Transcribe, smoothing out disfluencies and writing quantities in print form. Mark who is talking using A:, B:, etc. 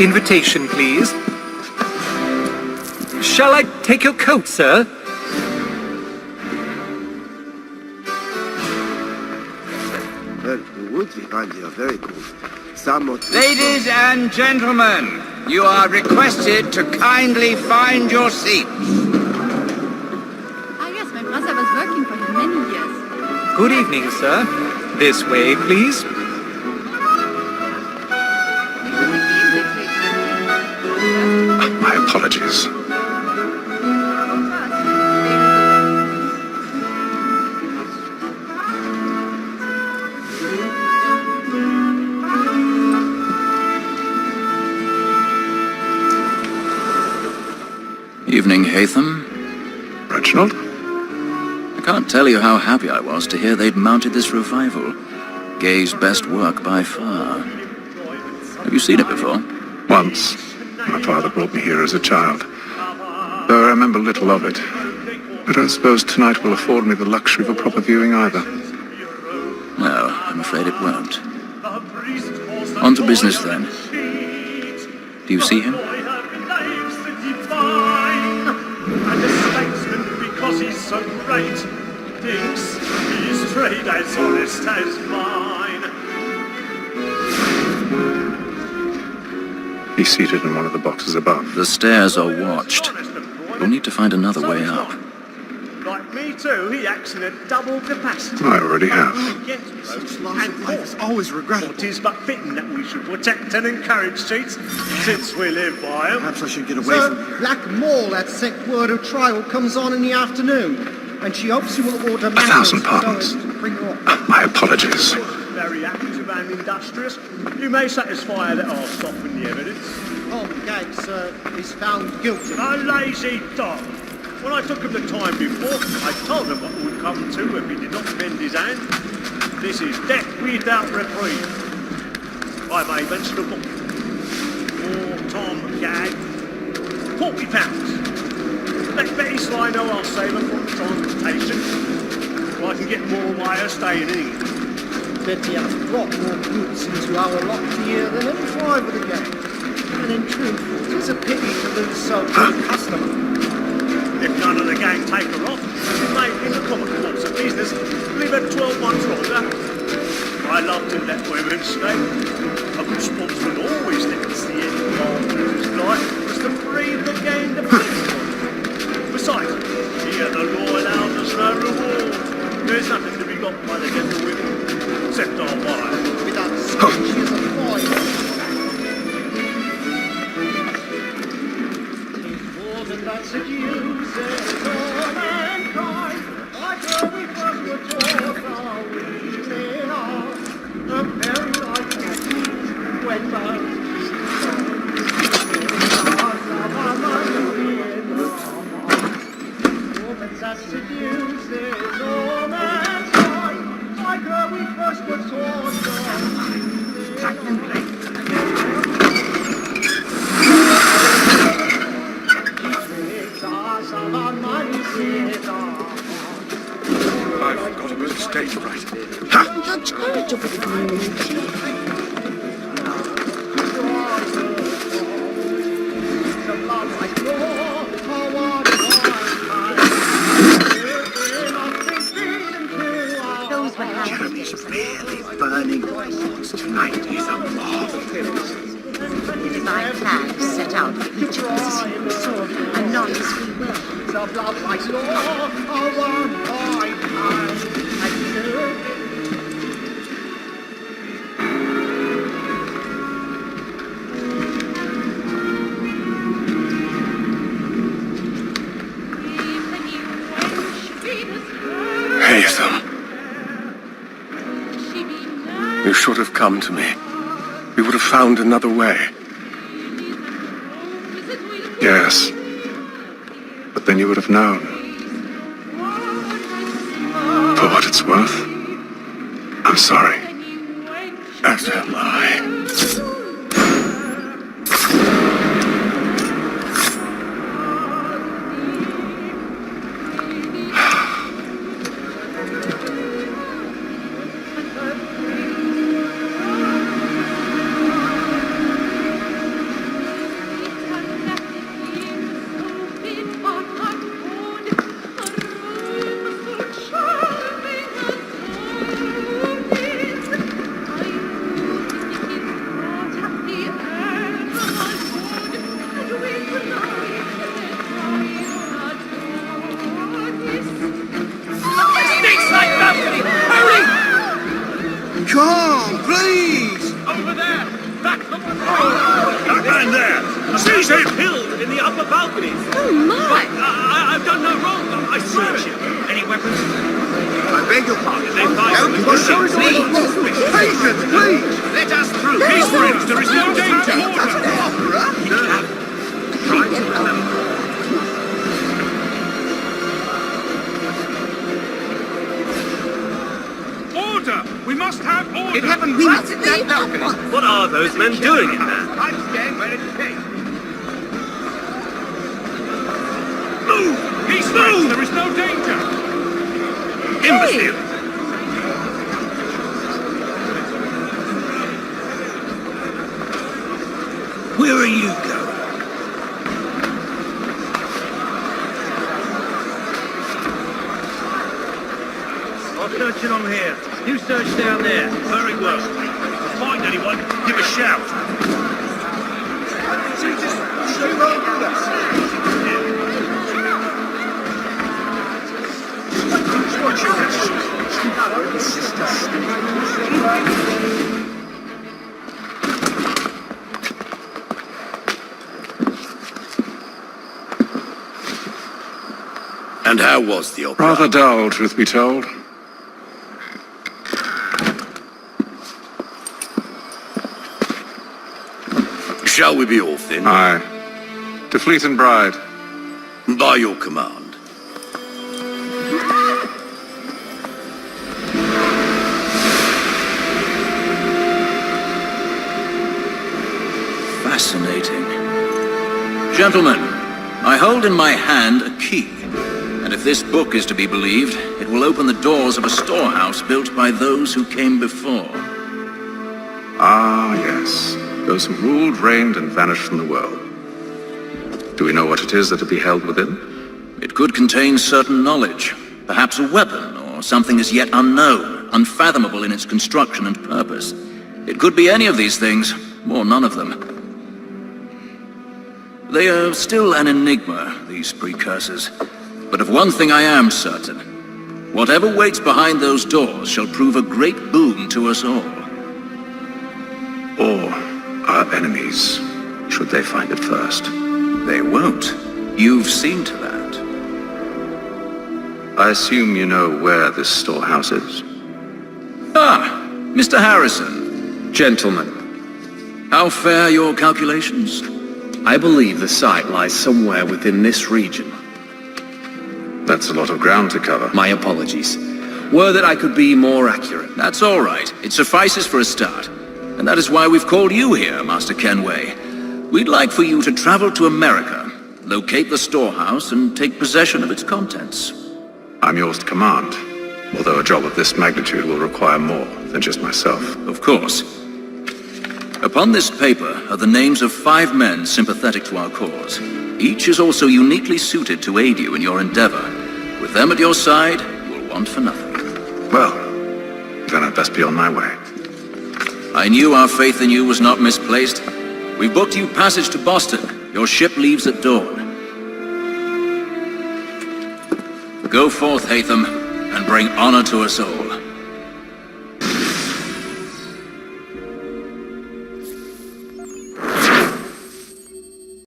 A: Invitation, please. Shall I take your coat, sir?
B: Well, the woods we find here are very cool. Somewhat...
C: Ladies and gentlemen, you are requested to kindly find your seats.
D: Ah yes, my brother was working for him many years.
A: Good evening, sir. This way, please.
E: My apologies.
F: Evening, Haytham.
E: Reginald?
F: I can't tell you how happy I was to hear they'd mounted this revival. Gay's best work by far. Have you seen it before?
E: Once. My father brought me here as a child. Though I remember little of it. I don't suppose tonight will afford me the luxury of a proper viewing either.
F: No, I'm afraid it won't. On to business then. Do you see him?
G: And the statesman, because he's so great, thinks his trade as honest as mine.
E: He's seated in one of the boxes above.
F: The stairs are watched. You'll need to find another way up.
G: Like me too, he acts in a double capacity.
E: I already have.
G: Such loss of life is always regrettable. It is but fitting that we should protect and encourage cheats, since we live by them.
B: Perhaps I should get away from here.
H: Black Mall, that sick word of trial, comes on in the afternoon, and she hopes you will order matters
E: 1,000 pardons.
H: so as to bring her up.
E: My apologies.
G: Very active and industrious. You may satisfy that I'll soften the evidence.
H: Tom Gates is found guilty.
G: A lazy dog. When I took him the time before, I told him what would come to if he did not bend his hand. This is death without reprieve. I may mention a book. Poor Tom Gag. £40. Let Betty Sly know I'll save her from transportation, so I can get more way of staying in England.
H: Betty has brought more goods into our lot here than any driver of the gang. And in truth, it is a pity to lose so good a customer.
G: If none of the gang take her off, she may, in the common course of business, live her 12 months longer. I love to let women stay. A good sportsman always thinks the end of his life was to free the gang to peace. Besides, here the law allows us no reward. There's nothing to be got by the gentle women, except our wives.
H: With that speech, she is a fine. More than that seduces all mankind. Like her we first were taught our women are a very like when both that seduces all mankind. Like her we first were taught
E: I've got a bit of stage fright.
B: Jeremy's really burning. Tonight is a marvel.
D: His divine plan set out for each of us as he saw, and not as we will.
H: the blood like law, one
E: Haytham, you should have come to me. We would have found another way. Yes. But then you would have known. For what it's worth, I'm sorry. As am I.
B: Calm, please!
G: Over there! That's the one! That man there! Seize him! Killed in the upper balcony!
D: Oh, my!
G: I've done no wrong. I swear to you. Any weapons?
B: I beg your pardon.
G: They fight
B: Don't
G: with
B: push
G: weapons.
B: us! Patience, please!
G: Let us through. Peace, friends. There is no danger.
B: That's an opera!
G: Try to remember.
E: Order! We must have order!
C: It happened right at that balcony.
G: What are those men doing in there?
C: I'm stand ready to take.
G: Move!
E: Peace, friends! There is no danger!
G: Imbecile! Where are you going? I'll search along here. You search down there. Very well. If you find anyone, give a shout.
C: And how was the opera?
E: Rather dull, truth be told.
C: Shall we be off then?
E: Aye. To Fleet and Bride.
C: By your command.
F: Fascinating. Gentlemen, I hold in my hand a key. And if this book is to be believed, it will open the doors of a storehouse built by those who came before.
E: Ah, yes. Those who ruled, reigned, and vanished from the world. Do we know what it is that will be held within?
F: It could contain certain knowledge, perhaps a weapon, or something as yet unknown, unfathomable in its construction and purpose. It could be any of these things, or none of them. They are still an enigma, these precursors. But of one thing I am certain. Whatever waits behind those doors shall prove a great boon to us all.
E: Or our enemies, should they find it first?
F: They won't. You've seen to that.
E: I assume you know where this storehouse is?
F: Ah, Mr. Harrison.
I: Gentlemen,
F: How fare your calculations?
I: I believe the site lies somewhere within this region.
E: That's a lot of ground to cover.
I: My apologies. Were that I could be more accurate.
F: That's all right. It suffices for a start. And that is why we've called you here, Master Kenway. We'd like for you to travel to America, locate the storehouse, and take possession of its contents.
E: I'm yours to command, although a job of this magnitude will require more than just myself.
F: Of course. Upon this paper are the names of 5 men sympathetic to our cause. Each is also uniquely suited to aid you in your endeavor. With them at your side, you'll want for nothing.
E: Well, then I'd best be on my way.
F: I knew our faith in you was not misplaced. We've booked you passage to Boston. Your ship leaves at dawn. Go forth, Hatham, and bring honor to us all.